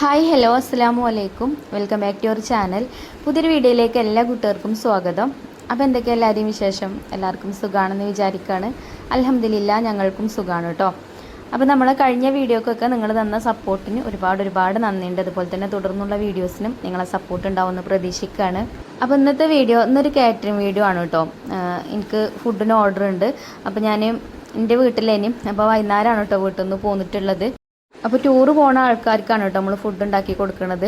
Hi hello അസ്സലാമു അലൈക്കും welcome back to your channel. പുതിയൊരു വീഡിയോയിലേക്ക് എല്ലാ കൂട്ടുകാർക്കും സ്വാഗതം. അപ്പോൾ എന്തൊക്കെയാണ് എല്ലാവരെയും വിശേഷം? എല്ലാവർക്കും സുഖമാണെന്ന് വിചാരിക്കുകയാണ്. അൽഹംദുലില്ലാ ഞങ്ങൾക്കും സുഖമാണ് കേട്ടോ. അപ്പോൾ നമ്മൾ കഴിഞ്ഞ വീഡിയോക്കൊക്കെ നിങ്ങൾ തന്ന സപ്പോർട്ടിന് ഒരുപാട് നന്ദിയുണ്ട്. അതുപോലെ തന്നെ തുടർന്നുള്ള വീഡിയോസിനും നിങ്ങളെ സപ്പോർട്ട് ഉണ്ടാവുമെന്ന് പ്രതീക്ഷിക്കുകയാണ്. അപ്പോൾ ഇന്നത്തെ വീഡിയോ ഇന്നൊരു കാറ്ററിംഗ് വീഡിയോ ആണ് കേട്ടോ. എനിക്ക് ഫുഡിന് ഓർഡർ ഉണ്ട്. അപ്പോൾ ഞാൻ എൻ്റെ വീട്ടിലേനും അപ്പോൾ വൈകുന്നേരമാണ് കേട്ടോ വീട്ടിൽ നിന്ന് പോന്നിട്ടുള്ളത്. അപ്പോൾ ടൂറ് പോണ ആൾക്കാർക്കാണ് കേട്ടോ നമ്മൾ ഫുഡ് ഉണ്ടാക്കി കൊടുക്കുന്നത്.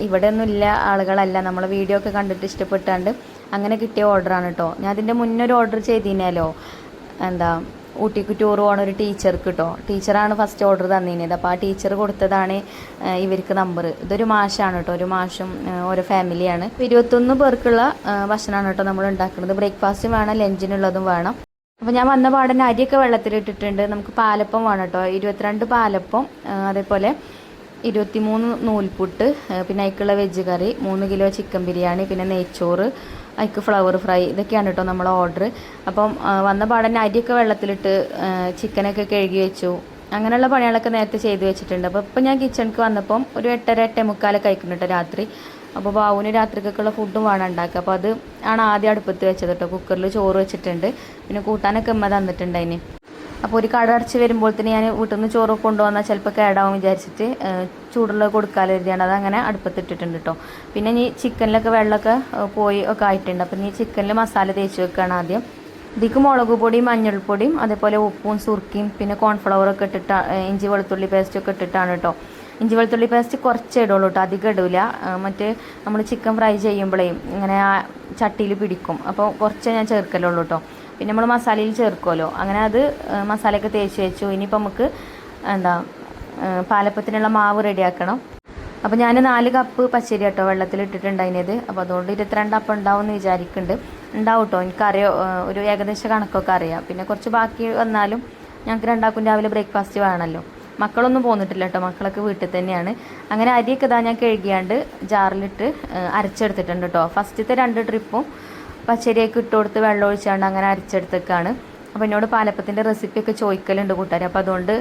ഇവിടെ ഒന്നും ഇല്ല ആളുകളല്ല, നമ്മൾ വീഡിയോ ഒക്കെ കണ്ടിട്ട് ഇഷ്ടപ്പെട്ടാണ്ട് അങ്ങനെ കിട്ടിയ ഓർഡറാണ് കേട്ടോ. ഞാൻ അതിൻ്റെ മുന്നേ ഒരു ഓർഡർ ചെയ്തിനല്ലോ, ഊട്ടിക്ക് ടൂർ പോകണ ഒരു ടീച്ചർക്ക് കേട്ടോ. ടീച്ചറാണ് ഫസ്റ്റ് ഓർഡർ തന്നിരുന്നത്. അപ്പോൾ ആ ടീച്ചർ കൊടുത്തതാണ് ഇവർക്ക് നമ്പർ. ഇതൊരു മാഷാണ് കേട്ടോ, ഒരു മാഷും ഓരോ ഫാമിലിയാണ്. 21 പേർക്കുള്ള ഭക്ഷണമാണ് കേട്ടോ നമ്മൾ ഉണ്ടാക്കുന്നത്. ബ്രേക്ക്ഫാസ്റ്റും വേണം, ലഞ്ചിനുള്ളതും വേണം. അപ്പോൾ ഞാൻ വന്ന പാടന്നെ അരിയൊക്കെ വെള്ളത്തിലിട്ടിട്ടുണ്ട്. നമുക്ക് പാലപ്പം വേണം കേട്ടോ, 22 പാലപ്പം, അതേപോലെ 23 നൂൽപുട്ട്, പിന്നെ അതിക്കുള്ള വെജ് കറി, 3 കിലോ ചിക്കൻ ബിരിയാണി, പിന്നെ നെയ്ച്ചോറ്, അതിക്ക് ഫ്ലവർ ഫ്രൈ, ഇതൊക്കെയാണ് കേട്ടോ നമ്മളെ ഓർഡർ. അപ്പം വന്ന പാടന്നെ അരിയൊക്കെ വെള്ളത്തിലിട്ട് ചിക്കനൊക്കെ കഴുകി വെച്ചു. അങ്ങനെയുള്ള പണികളൊക്കെ നേരത്തെ ചെയ്ത് വെച്ചിട്ടുണ്ട്. അപ്പോൾ ഇപ്പം ഞാൻ കിച്ചണിക്ക് വന്നപ്പം ഒരു 8:30 8:45 കഴിക്കുന്നു കേട്ടോ രാത്രി. അപ്പോൾ ബാവുവിന് രാത്രിക്കൊക്കെയുള്ള ഫുഡും വേണം ഉണ്ടാക്കുക. അപ്പോൾ അത് ആണ് ആദ്യം അടുപ്പത്ത് വെച്ചത് കേട്ടോ. കുക്കറിൽ ചോറ് വെച്ചിട്ടുണ്ട്, പിന്നെ കൂട്ടാനൊക്കെ ഉമ്മ തന്നിട്ടുണ്ട് അതിന്. അപ്പോൾ ഒരു കട അടച്ച് വരുമ്പോഴത്തേന് ഞാൻ വീട്ടിൽ നിന്ന് ചോറ് കൊണ്ടുവന്നാൽ ചിലപ്പോൾ കേടാവും വിചാരിച്ചിട്ട് ചൂടുള്ളത് കൊടുക്കാതെ കരുതിയാണ് അതങ്ങനെ അടുപ്പത്തിട്ടിട്ടുണ്ട് കേട്ടോ. പിന്നെ ഇനി ചിക്കനിലൊക്കെ വെള്ളമൊക്കെ പോയി ഒക്കെ ആയിട്ടുണ്ട്. അപ്പോൾ ഇനി ചിക്കനിൽ മസാല തേച്ച് വെക്കുകയാണ് ആദ്യം. ഇതിക്ക് മുളക് പൊടിയും മഞ്ഞൾപ്പൊടിയും അതേപോലെ ഉപ്പും സുർക്കയും പിന്നെ കോൺഫ്ലവറൊക്കെ ഇട്ടിട്ട് ഇഞ്ചി വെളുത്തുള്ളി പേസ്റ്റൊക്കെ ഇട്ടിട്ടാണ് കേട്ടോ. ഇഞ്ചി വെളുത്തുള്ളി പേസ്റ്റ് കുറച്ച് ഇടുള്ളൂ കേട്ടോ, അധികം ഇടില്ല. മറ്റേ നമ്മൾ ചിക്കൻ ഫ്രൈ ചെയ്യുമ്പോഴേ ഇങ്ങനെ ആ ചട്ടിയിൽ പിടിക്കും, അപ്പോൾ കുറച്ചേ ഞാൻ ചേർക്കലുള്ളൂ കേട്ടോ. പിന്നെ നമ്മൾ മസാലയിൽ ചേർക്കുമല്ലോ, അങ്ങനെ അത് മസാലയൊക്കെ തേച്ച് വെച്ചു. ഇനിയിപ്പോൾ നമുക്ക് പാലപ്പത്തിനുള്ള മാവ് റെഡിയാക്കണം. അപ്പോൾ ഞാൻ 4 കപ്പ് പച്ചരി കേട്ടോ വെള്ളത്തിലിട്ടിട്ടുണ്ടായിരുന്നത്. അപ്പോൾ അതുകൊണ്ട് 22 അപ്പം ഉണ്ടാവും എന്ന് വിചാരിക്കുന്നുണ്ട്. ഉണ്ടാവും കേട്ടോ, എനിക്കറിയാം, ഒരു ഏകദേശ കണക്കൊക്കെ അറിയാം. പിന്നെ കുറച്ച് ബാക്കി വന്നാലും ഞങ്ങൾക്ക് രണ്ടാക്കും രാവിലെ ബ്രേക്ക്ഫാസ്റ്റ് വേണമല്ലോ. മക്കളൊന്നും പോന്നിട്ടില്ല കേട്ടോ, മക്കളൊക്കെ വീട്ടിൽ തന്നെയാണ്. അങ്ങനെ അരിയൊക്കെ ഞാൻ കഴുകിയാണ്ട് ജാറിലിട്ട് അരച്ചെടുത്തിട്ടുണ്ട് കേട്ടോ. ഫസ്റ്റത്തെ 2 ട്രിപ്പും പച്ചരിയൊക്കെ ഇട്ട് കൊടുത്ത് വെള്ളം ഒഴിച്ചാണ്ട് അങ്ങനെ അരച്ചെടുത്തേക്കാണ്. അപ്പോൾ എന്നോട് പാലപ്പത്തിൻ്റെ റെസിപ്പിയൊക്കെ ചോദിക്കലുണ്ട് കൂട്ടുകാർ. അപ്പോൾ അതുകൊണ്ട്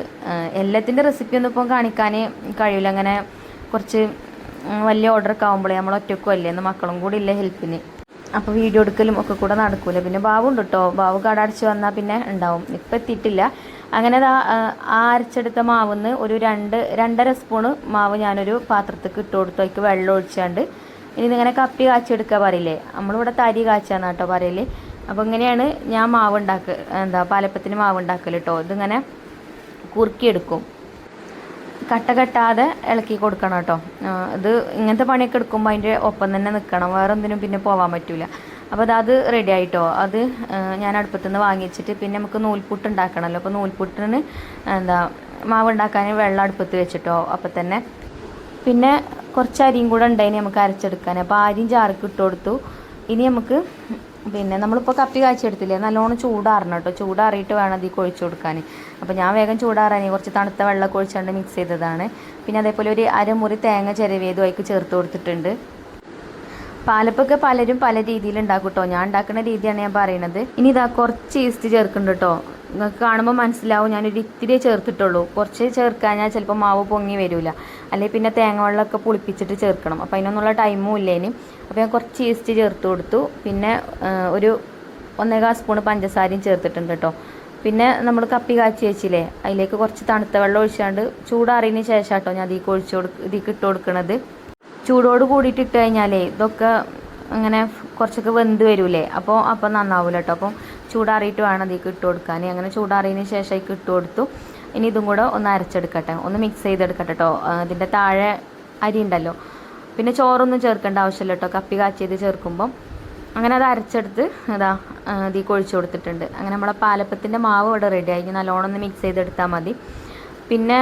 എല്ലാത്തിൻ്റെ റെസിപ്പിയൊന്നും ഇപ്പം കാണിക്കാൻ കഴിയില്ല. അങ്ങനെ കുറച്ച് വലിയ ഓർഡറൊക്കെ ആകുമ്പോഴേ നമ്മൾ ഒറ്റയ്ക്കും അല്ലേ, എന്ന് മക്കളും കൂടി ഇല്ല ഹെൽപ്പിന്. അപ്പോൾ വീഡിയോ എടുക്കലും ഒക്കെ കൂടെ നടക്കൂല. പിന്നെ ബാവുണ്ട് കേട്ടോ, ബാവു കട അടച്ച് വന്നാൽ പിന്നെ ഉണ്ടാവും. ഇപ്പം എത്തിയിട്ടില്ല. അങ്ങനെ അരച്ചെടുത്ത മാവിന്ന് ഒരു 2.5 സ്പൂണ് മാവ് ഞാനൊരു പാത്രത്തേക്ക് ഇട്ട് കൊടുത്തു. അതിക്ക് വെള്ളം ഒഴിച്ചാണ്ട് ഇനി ഇങ്ങനെ കപ്പി കാച്ചെടുക്കുക പറയില്ലേ, നമ്മളിവിടെ തരി കാച്ചാന്ന് കേട്ടോ പറയല്. അപ്പോൾ ഇങ്ങനെയാണ് ഞാൻ മാവ് പാലപ്പത്തിന് മാവ് ഉണ്ടാക്കൽ കേട്ടോ. ഇതിങ്ങനെ കുറുക്കിയെടുക്കും, കട്ടാതെ ഇളക്കി കൊടുക്കണം കേട്ടോ. ഇത് ഇങ്ങനത്തെ പണിയൊക്കെ എടുക്കുമ്പോൾ അതിൻ്റെ ഒപ്പം തന്നെ നിൽക്കണം, വേറെ ഒന്നിനും പിന്നെ പോകാൻ പറ്റില്ല. അപ്പോൾ അത് റെഡി ആയിട്ടോ. അത് ഞാൻ അടുപ്പത്തുനിന്ന് വാങ്ങി വെച്ചിട്ട് പിന്നെ നമുക്ക് നൂൽപുട്ട് ഉണ്ടാക്കണമല്ലോ. അപ്പോൾ നൂൽപുട്ടിന് മാവ് ഉണ്ടാക്കാൻ വെള്ളം അടുപ്പത്ത് വെച്ചിട്ടോ അപ്പം തന്നെ. പിന്നെ കുറച്ച് അരിയും കൂടെ ഉണ്ടായിന് നമുക്ക് അരച്ചെടുക്കാൻ. അപ്പോൾ അരിയും ജാറിക്ക് ഇട്ട് കൊടുത്തു. ഇനി നമുക്ക് പിന്നെ നമ്മളിപ്പോൾ കപ്പി കാച്ചെടുത്തില്ലേ, നല്ലോണം ചൂടാറണം കേട്ടോ. ചൂടാറിയിട്ട് വേണം അതിൽ കൊഴിച്ചു കൊടുക്കാൻ. അപ്പോൾ ഞാൻ വേഗം ചൂടാറാൻ കുറച്ച് തണുത്ത വെള്ളം ഒഴിച്ചാണ്ട് മിക്സ് ചെയ്തതാണ്. പിന്നെ അതേപോലെ ഒരു അരമുറി തേങ്ങ ചിരവിയതും അതിക്ക് ചേർത്ത് കൊടുത്തിട്ടുണ്ട്. പാലപ്പൊക്കെ പലരും പല രീതിയിൽ ഉണ്ടാക്കും കേട്ടോ. ഞാൻ ഉണ്ടാക്കുന്ന രീതിയാണ് ഞാൻ പറയുന്നത്. ഇനി കുറച്ച് ഈസ്റ്റ് ചേർക്കുന്നുണ്ട് കേട്ടോ. നിങ്ങൾക്ക് കാണുമ്പോൾ മനസ്സിലാവും ഞാനൊരു ഇത്തിരി ചേർത്തിട്ടുള്ളൂ. കുറച്ച് ചേർക്കാഞ്ഞാൽ ചിലപ്പോൾ മാവ് പൊങ്ങി വരില്ല, അല്ലെങ്കിൽ പിന്നെ തേങ്ങ വെള്ളമൊക്കെ പുളിപ്പിച്ചിട്ട് ചേർക്കണം. അപ്പോൾ അതിനൊന്നുള്ള ടൈമും ഇല്ലേനും. അപ്പോൾ ഞാൻ കുറച്ച് ഈസ്റ്റ് ചേർത്ത് കൊടുത്തു. പിന്നെ ഒരു 1.25 സ്പൂൺ പഞ്ചസാരയും ചേർത്തിട്ടുണ്ട് കേട്ടോ. പിന്നെ നമ്മൾ കപ്പി കാച്ചി വെച്ചില്ലേ, അതിലേക്ക് കുറച്ച് തണുത്ത വെള്ളം ഒഴിച്ചാണ്ട് ചൂടാറിയതിന് ശേഷം കേട്ടോ ഞാൻ ഇതിലേക്ക് ഇട്ട് കൊടുക്കണത്. ചൂടോട് കൂടിയിട്ട് ഇട്ട് കഴിഞ്ഞാലേ ഇതൊക്കെ അങ്ങനെ കുറച്ചൊക്കെ വെന്ത് വരൂലേ, അപ്പോൾ നന്നാവില്ല കേട്ടോ. അപ്പം ചൂടാറിയിട്ട് വേണം അതിലേക്ക് ഇട്ട് കൊടുക്കാൻ. അങ്ങനെ ചൂടാറിയതിന് ശേഷം അതിലേക്ക് ഇട്ട് കൊടുത്തു. ഇനി ഇതും കൂടെ ഒന്ന് അരച്ചെടുക്കട്ടെ, ഒന്ന് മിക്സ് ചെയ്തെടുക്കട്ടെ കേട്ടോ. ഇതിൻ്റെ താഴെ അരി ഉണ്ടല്ലോ, പിന്നെ ചോറൊന്നും ചേർക്കേണ്ട ആവശ്യമില്ല കേട്ടോ കപ്പി കാച്ചിയത് ചേർക്കുമ്പം. അങ്ങനെ അത് അരച്ചെടുത്ത് ഇതിലേക്ക് ഒഴിച്ചു കൊടുത്തിട്ടുണ്ട്. അങ്ങനെ നമ്മളെ പാലപ്പത്തിൻ്റെ മാവ് ഇവിടെ റെഡി ആയി. നല്ലോണം ഒന്ന് മിക്സ് ചെയ്തെടുത്താൽ മതി. പിന്നെ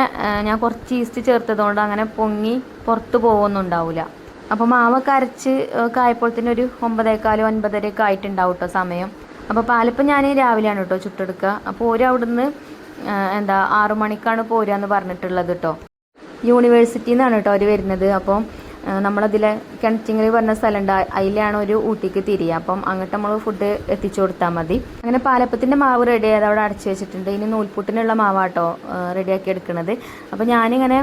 ഞാൻ കുറച്ച് ഈസ്റ്റ് ചേർത്തതുകൊണ്ട് അങ്ങനെ പൊങ്ങി പുറത്ത് പോകുമൊന്നും ഉണ്ടാവില്ല. അപ്പോൾ മാവൊക്കെ അരച്ച് ആയപ്പോഴത്തേനും ഒരു 9:15 9:30 ആയിട്ടുണ്ടാവും കേട്ടോ സമയം. അപ്പോൾ പാലപ്പം ഞാൻ രാവിലെയാണ് കേട്ടോ ചുട്ടെടുക്കുക. അപ്പോൾ അവിടുന്ന് 6 മണിക്കാണ് പോരാന്ന് പറഞ്ഞിട്ടുള്ളത് കേട്ടോ. യൂണിവേഴ്സിറ്റിയിൽ നിന്നാണ് കേട്ടോ അവർ വരുന്നത്. അപ്പം നമ്മളതിലെ കിണറ്റിങ്ങൽ പറഞ്ഞ സ്ഥലമുണ്ട്, അതിലാണ് ഒരു ഊട്ടിക്ക് തിരിയുക. അപ്പം അങ്ങോട്ട് നമ്മൾ ഫുഡ് എത്തിച്ചു കൊടുത്താൽ മതി. അങ്ങനെ പാലപ്പത്തിൻ്റെ മാവ് റെഡി ആയത് അവിടെ അടച്ചു വെച്ചിട്ടുണ്ട്. ഇനി നൂൽപുട്ടിനുള്ള മാവാട്ടോ റെഡിയാക്കി എടുക്കുന്നത്. അപ്പോൾ ഞാനിങ്ങനെ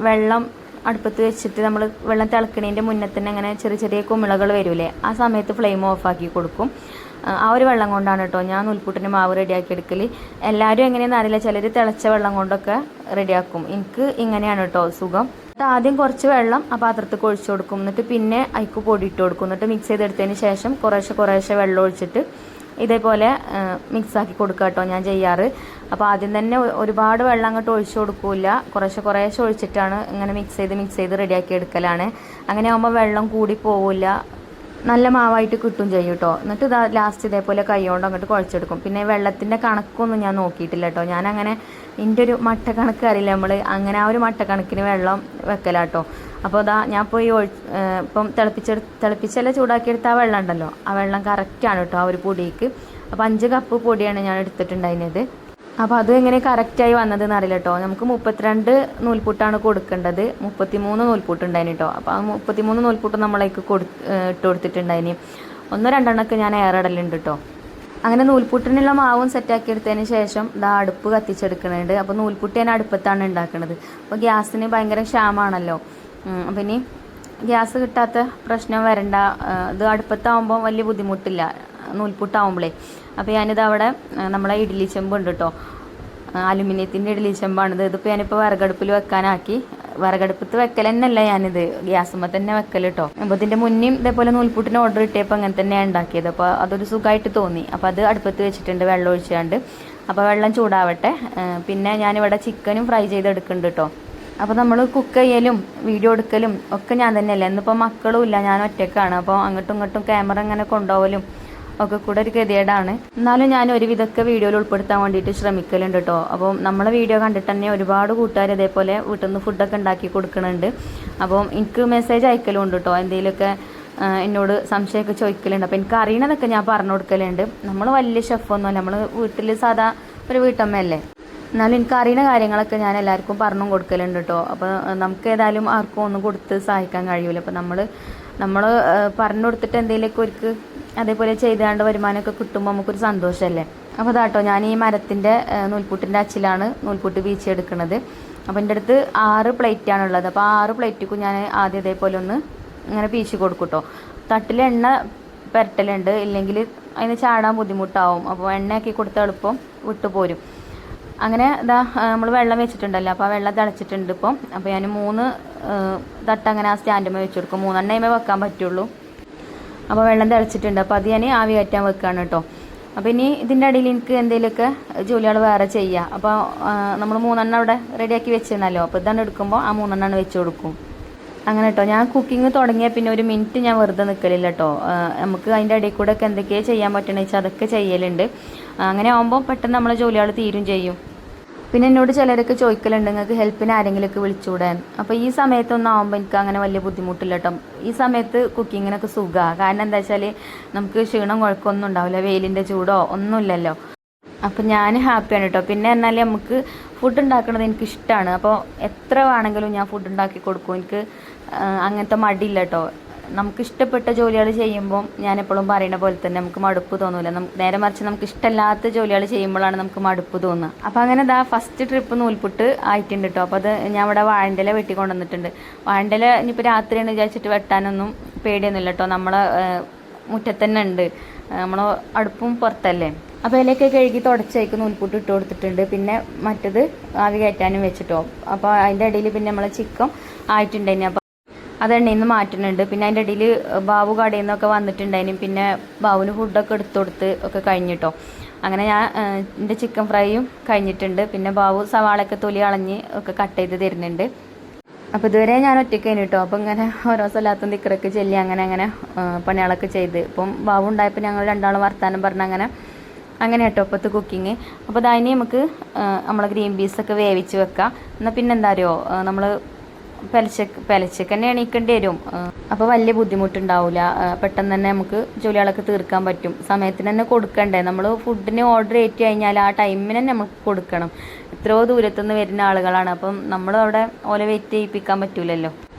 വെള്ളം അടുപ്പത്ത് വെച്ചിട്ട് നമ്മൾ വെള്ളം തിളക്കണതിൻ്റെ മുന്നേ തന്നെ അങ്ങനെ ചെറിയ ചെറിയ കുമിളകൾ വരൂലേ, ആ സമയത്ത് ഫ്ലെയിം ഓഫാക്കി കൊടുക്കും. ആ ഒരു വെള്ളം കൊണ്ടാണ് കേട്ടോ ഞാൻ നൂൽപുട്ടിൻ്റെ മാവ് റെഡിയാക്കി എടുക്കൽ. എല്ലാവരും എങ്ങനെയാണെന്ന് അറിയില്ല, ചിലർ തിളച്ച വെള്ളം കൊണ്ടൊക്കെ റെഡിയാക്കും. എനിക്ക് ഇങ്ങനെയാണ് കേട്ടോ സുഖം. ആദ്യം കുറച്ച് വെള്ളം ആ പാത്രത്തിൽ ഒഴിച്ചു കൊടുക്കും, എന്നിട്ട് പിന്നെ അതിക്ക് പൊടി ഇട്ട് കൊടുക്കും, എന്നിട്ട് മിക്സ് ചെയ്തെടുത്തതിന് ശേഷം കുറേശ്ശെ വെള്ളം ഒഴിച്ചിട്ട് ഇതേപോലെ മിക്സാക്കി കൊടുക്കുക കേട്ടോ ഞാൻ ചെയ്യാറ്. അപ്പോൾ ആദ്യം തന്നെ ഒരുപാട് വെള്ളം അങ്ങോട്ട് ഒഴിച്ചു കൊടുക്കില്ല, കുറേശ്ശെ ഒഴിച്ചിട്ടാണ് ഇങ്ങനെ മിക്സ് ചെയ്ത് റെഡിയാക്കി എടുക്കലാണ്. അങ്ങനെ ആകുമ്പോൾ വെള്ളം കൂടി പോവില്ല, നല്ല മാവായിട്ട് കിട്ടും ചെയ്യും കേട്ടോ. എന്നിട്ട് ഇതാ ലാസ്റ്റ് ഇതേപോലെ കൈകൊണ്ട് അങ്ങോട്ട് കുഴച്ചെടുക്കും. പിന്നെ വെള്ളത്തിൻ്റെ കണക്കൊന്നും ഞാൻ നോക്കിയിട്ടില്ല കേട്ടോ. ഞാനങ്ങനെ എൻ്റെ ഒരു മട്ടക്കണക്ക് അറിയില്ല, നമ്മൾ അങ്ങനെ ആ ഒരു മട്ടക്കണക്കിന് വെള്ളം വെക്കലാട്ടോ. അപ്പോൾ അതാ ഞാൻ പോയി ഇപ്പം തിളപ്പിച്ചെല്ലാം ചൂടാക്കിയെടുത്ത ആ വെള്ളം ഉണ്ടല്ലോ, ആ വെള്ളം കറക്റ്റാണ് കേട്ടോ ആ ഒരു പൊടിക്ക്. അപ്പോൾ 5 കപ്പ് പൊടിയാണ് ഞാൻ എടുത്തിട്ടുണ്ടായിരുന്നത്. അപ്പോൾ അത് എങ്ങനെ കറക്റ്റായി വന്നതെന്ന് അറിയില്ല കേട്ടോ. നമുക്ക് 32 നൂൽപുട്ടാണ് കൊടുക്കേണ്ടത്, 33 നൂൽപുട്ടുണ്ടായിന് കേട്ടോ. അപ്പോൾ ആ 33 നൂൽപുട്ട് നമ്മളേക്ക് ഇട്ട് കൊടുത്തിട്ടുണ്ടായിന്. 1-2 ഞാൻ ഏറെടലുണ്ട് കേട്ടോ. അങ്ങനെ നൂൽപുട്ടിനുള്ള മാവും സെറ്റാക്കി എടുത്തതിന് ശേഷം ഇതാ അടുപ്പ് കത്തിച്ചെടുക്കുന്നുണ്ട്. അപ്പോൾ നൂൽപുട്ട് ഞാൻ അടുപ്പത്താണ് ഉണ്ടാക്കുന്നത്. അപ്പോൾ ഗ്യാസിന് ഭയങ്കര ക്ഷാമമാണല്ലോ. അപ്പം ഇനി ഗ്യാസ് കിട്ടാത്ത പ്രശ്നം വരണ്ട, ഇത് അടുപ്പത്താവുമ്പോൾ വലിയ ബുദ്ധിമുട്ടില്ല നൂൽപുട്ടാവുമ്പോഴേ. അപ്പോൾ ഞാനിത് അവിടെ നമ്മളെ ഇഡ്ഡലി ചെമ്പ് ഉണ്ട് കേട്ടോ, അലുമിനിയത്തിൻ്റെ ഇഡ്ഡലി ചെമ്പാണിത്. ഇതിപ്പോൾ ഞാനിപ്പോൾ വിറകടുപ്പിൽ വെക്കാനാക്കി. വിറകടുപ്പത്ത് വെക്കൽ തന്നെയല്ല, ഞാനിത് ഗ്യാസുമ്പോൾ തന്നെ വെക്കൽ കേട്ടോ. അപ്പോൾ ഇതിൻ്റെ മുന്നേയും ഇതേപോലെ നൂൽപുട്ടിന് ഓർഡർ കിട്ടിയപ്പോൾ അങ്ങനെ തന്നെയാണ് ഉണ്ടാക്കിയത്. അപ്പോൾ അതൊരു സുഖമായിട്ട് തോന്നി. അപ്പോൾ അത് അടുപ്പത്ത് വെച്ചിട്ടുണ്ട് വെള്ളം ഒഴിച്ചുകൊണ്ട്. അപ്പോൾ വെള്ളം ചൂടാവട്ടെ. പിന്നെ ഞാനിവിടെ ചിക്കനും ഫ്രൈ ചെയ്തെടുക്കുന്നുണ്ട് കേട്ടോ. അപ്പോൾ നമ്മൾ കുക്ക് ചെയ്യലും വീഡിയോ എടുക്കലും ഒക്കെ ഞാൻ തന്നെയല്ലേ, ഇന്നിപ്പോൾ മക്കളും ഇല്ല, ഞാൻ ഒറ്റയ്ക്കാണ്. അപ്പോൾ അങ്ങോട്ടും ഇങ്ങോട്ടും ക്യാമറ ഇങ്ങനെ കൊണ്ടുപോകലും ഒക്കെ കൂടെ ഒരു ഗതികേടാണ്. എന്നാലും ഞാൻ ഒരുവിധമൊക്കെ വീഡിയോയിൽ ഉൾപ്പെടുത്താൻ വേണ്ടിയിട്ട് ശ്രമിക്കലുണ്ട് കേട്ടോ. അപ്പോൾ നമ്മളെ വീഡിയോ കണ്ടിട്ട് തന്നെ ഒരുപാട് കൂട്ടുകാർ ഇതേപോലെ വീട്ടിൽ നിന്ന് ഫുഡൊക്കെ ഉണ്ടാക്കി കൊടുക്കുന്നുണ്ട്. അപ്പം എനിക്ക് മെസ്സേജ് അയക്കലും ഉണ്ട് കേട്ടോ, എന്തെങ്കിലുമൊക്കെ എന്നോട് സംശയമൊക്കെ ചോദിക്കലുണ്ട്. അപ്പോൾ എനിക്ക് അറിയണതൊക്കെ ഞാൻ പറഞ്ഞു കൊടുക്കലുണ്ട്. നമ്മൾ വലിയ ഷെഫൊന്നുമല്ല, നമ്മൾ വീട്ടിൽ സാധാ ഒരു വീട്ടമ്മയല്ലേ. എന്നാലും എനിക്ക് അറിയുന്ന കാര്യങ്ങളൊക്കെ ഞാൻ എല്ലാവർക്കും പറഞ്ഞു കൊടുക്കലുണ്ട് കേട്ടോ. അപ്പോൾ നമുക്ക് ഏതായാലും ആർക്കും ഒന്നും കൊടുത്ത് സഹായിക്കാൻ കഴിയില്ല. അപ്പോൾ നമ്മൾ പറഞ്ഞു കൊടുത്തിട്ട് എന്തെങ്കിലുമൊക്കെ ഒരു അതേപോലെ ചെയ്താണ്ട് വരുമാനമൊക്കെ കിട്ടുമ്പോൾ നമുക്കൊരു സന്തോഷമല്ലേ. അപ്പോൾ അതാട്ടോ ഞാൻ ഈ മരത്തിൻ്റെ നൂൽപുട്ടിൻ്റെ അച്ചിലാണ് നൂൽപുട്ട് വീച്ചെടുക്കുന്നത്. അപ്പോൾ എൻ്റെ അടുത്ത് 6 പ്ലേറ്റാണുള്ളത്. അപ്പോൾ 6 പ്ലേറ്റിക്കും ഞാൻ ആദ്യം ഇതേപോലെ ഒന്ന് ഇങ്ങനെ പീച്ച് കൊടുക്കും കേട്ടോ. തട്ടിൽ എണ്ണ പുരട്ടലുണ്ട്, ഇല്ലെങ്കിൽ അതിന് ചാടാൻ ബുദ്ധിമുട്ടാവും. അപ്പോൾ എണ്ണയാക്കി കൊടുത്ത എളുപ്പം വിട്ടുപോരും. അങ്ങനെ ഇതാ നമ്മൾ വെള്ളം വെച്ചിട്ടുണ്ടല്ലോ, അപ്പോൾ ആ വെള്ളം തിളച്ചിട്ടുണ്ട് ഇപ്പം. അപ്പോൾ ഞാൻ 3 തട്ട് അങ്ങനെ ആ സ്റ്റാൻഡുമേ വെച്ച് കൊടുക്കും. 3 എണ്ണയുമേ വെക്കാൻ പറ്റുള്ളൂ. അപ്പോൾ വെള്ളം തിളച്ചിട്ടുണ്ട്. അപ്പോൾ അത് ഞാൻ ആവി കയറ്റാൻ വെക്കുകയാണ് കേട്ടോ. അപ്പോൾ ഇനി ഇതിൻ്റെ ഇടയിൽ എനിക്ക് എന്തെങ്കിലുമൊക്കെ ജോലികൾ വേറെ ചെയ്യുക. അപ്പോൾ നമ്മൾ 3 എണ്ണം അവിടെ റെഡിയാക്കി വെച്ചിരുന്നല്ലോ, അപ്പോൾ ഇതാണ് എടുക്കുമ്പോൾ ആ 3 എണ്ണം വെച്ച് കൊടുക്കും. അങ്ങനെ കേട്ടോ ഞാൻ കുക്കിംഗ് തുടങ്ങിയാൽ പിന്നെ ഒരു മിനിറ്റ് ഞാൻ വെറുതെ നിൽക്കലില്ല കേട്ടോ. നമുക്ക് അതിൻ്റെ ഇടയിൽ കൂടെ ഒക്കെ എന്തൊക്കെയാണ് ചെയ്യാൻ പറ്റണമെന്ന് വെച്ചാൽ അതൊക്കെ ചെയ്യലുണ്ട്. അങ്ങനെ ആകുമ്പോൾ പെട്ടെന്ന് നമ്മളെ ജോലികൾ തീരും ചെയ്യും. പിന്നെ എന്നോട് ചിലരൊക്കെ ചോദിക്കലുണ്ട്, നിങ്ങൾക്ക് ഹെൽപ്പിന് ആരെങ്കിലുമൊക്കെ വിളിച്ചുകൂടാൻ. അപ്പോൾ ഈ സമയത്തൊന്നും ആകുമ്പോൾ എനിക്ക് അങ്ങനെ വലിയ ബുദ്ധിമുട്ടില്ല കേട്ടോ. ഈ സമയത്ത് കുക്കിങ്ങിനൊക്കെ സുഖമാണ്. കാരണം എന്താ വെച്ചാൽ നമുക്ക് ക്ഷീണം കുഴക്കമൊന്നും ഉണ്ടാവില്ല, വെയിലിൻ്റെ ചൂടോ ഒന്നുമില്ലല്ലോ. അപ്പോൾ ഞാൻ ഹാപ്പിയാണ് കേട്ടോ. പിന്നെ എന്നാൽ നമുക്ക് ഫുഡ് ഉണ്ടാക്കുന്നത് എനിക്കിഷ്ടമാണ്. അപ്പോൾ എത്ര വേണമെങ്കിലും ഞാൻ ഫുഡ് ഉണ്ടാക്കി കൊടുക്കും. എനിക്ക് അങ്ങനത്തെ മടിയില്ല കേട്ടോ. നമുക്ക് ഇഷ്ടപ്പെട്ട ജോലികൾ ചെയ്യുമ്പോൾ ഞാൻ എപ്പോഴും പറയുന്ന പോലെ തന്നെ നമുക്ക് മടുപ്പ് തോന്നില്ല. നേരെ മറിച്ച് നമുക്ക് ഇഷ്ടമില്ലാത്ത ജോലികൾ ചെയ്യുമ്പോഴാണ് നമുക്ക് മടുപ്പ് തോന്നുക. അപ്പോൾ അങ്ങനെ ഫസ്റ്റ് ട്രിപ്പ് നൂൽപുട്ട് ആയിട്ടുണ്ട് കേട്ടോ. അപ്പോൾ അത് ഞാൻ ഇവിടെ വാഴൻ്റെ വെട്ടി കൊണ്ടുവന്നിട്ടുണ്ട്. വാഴൻ്റെ ഇനിയിപ്പോൾ രാത്രിയാണ് വിചാരിച്ചിട്ട് വെട്ടാനൊന്നും പേടിയൊന്നുമില്ല കേട്ടോ. നമ്മളെ മുറ്റത്ത് തന്നെ ഉണ്ട്, നമ്മൾ അടുപ്പും പുറത്തല്ലേ. അപ്പോൾ അതിലേക്ക് കഴുകി തുടച്ചേക്ക് നൂൽപുട്ട് ഇട്ട് കൊടുത്തിട്ടുണ്ട്. പിന്നെ മറ്റത് ആവി കയറ്റാനും വെച്ചിട്ടോ. അപ്പോൾ അതിൻ്റെ ഇടയിൽ പിന്നെ നമ്മളെ ചിക്കൻ ആയിട്ടുണ്ടായിന്. അപ്പോൾ അത് എണ്ണയിൽ നിന്ന് മാറ്റുന്നുണ്ട്. പിന്നെ അതിൻ്റെ ഇടയിൽ ബാബു കടയിൽ നിന്നൊക്കെ വന്നിട്ടുണ്ടായിനും. പിന്നെ ബാബുവിന് ഫുഡൊക്കെ എടുത്തു കൊടുത്ത് ഒക്കെ കഴിഞ്ഞിട്ടോ. അങ്ങനെ ഞാൻ എൻ്റെ ചിക്കൻ ഫ്രൈയും കഴിഞ്ഞിട്ടുണ്ട്. പിന്നെ ബാബു സവാളയൊക്കെ തൊലി കളഞ്ഞ് ഒക്കെ കട്ട് ചെയ്ത് തരുന്നുണ്ട്. അപ്പോൾ ഇതുവരെ ഞാൻ ഒറ്റയ്ക്കാണ് കേട്ടോ. അപ്പോൾ ഇങ്ങനെ ഓരോ സ്ഥലത്തും ദിക്കറൊക്കെ ചെല്ലി അങ്ങനെ പണികളൊക്കെ ചെയ്ത് ഇപ്പം ബാബു ഉണ്ടായപ്പോൾ ഞങ്ങൾ രണ്ടാളും വർത്താനം പറഞ്ഞ് അങ്ങനെ കേട്ടോ ഇപ്പോഴത്തെ കുക്കിങ്. അപ്പോൾ അതിന് നമുക്ക് നമ്മളെ ഗ്രീൻ പീസൊക്കെ വേവിച്ച് വെക്കാം. എന്നാൽ പിന്നെ എന്താ അറിയോ, നമ്മൾ പെലച്ചക്ക് തന്നെ എണീക്കേണ്ടി വരും. അപ്പോൾ വലിയ ബുദ്ധിമുട്ടുണ്ടാവില്ല. പെട്ടെന്ന് തന്നെ നമുക്ക് ജോലികളൊക്കെ തീർക്കാൻ പറ്റും. സമയത്തിന് തന്നെ കൊടുക്കണ്ടേ. നമ്മൾ ഫുഡിന് ഓർഡർ ചെയ്ത് കഴിഞ്ഞാൽ ആ ടൈമിന് തന്നെ നമുക്ക് കൊടുക്കണം. എത്രയോ ദൂരത്തുനിന്ന് വരുന്ന ആളുകളാണ്. അപ്പം നമ്മൾ അവിടെ ഓല വെയിറ്റ് ചെയ്യിപ്പിക്കാൻ പറ്റില്ലല്ലോ.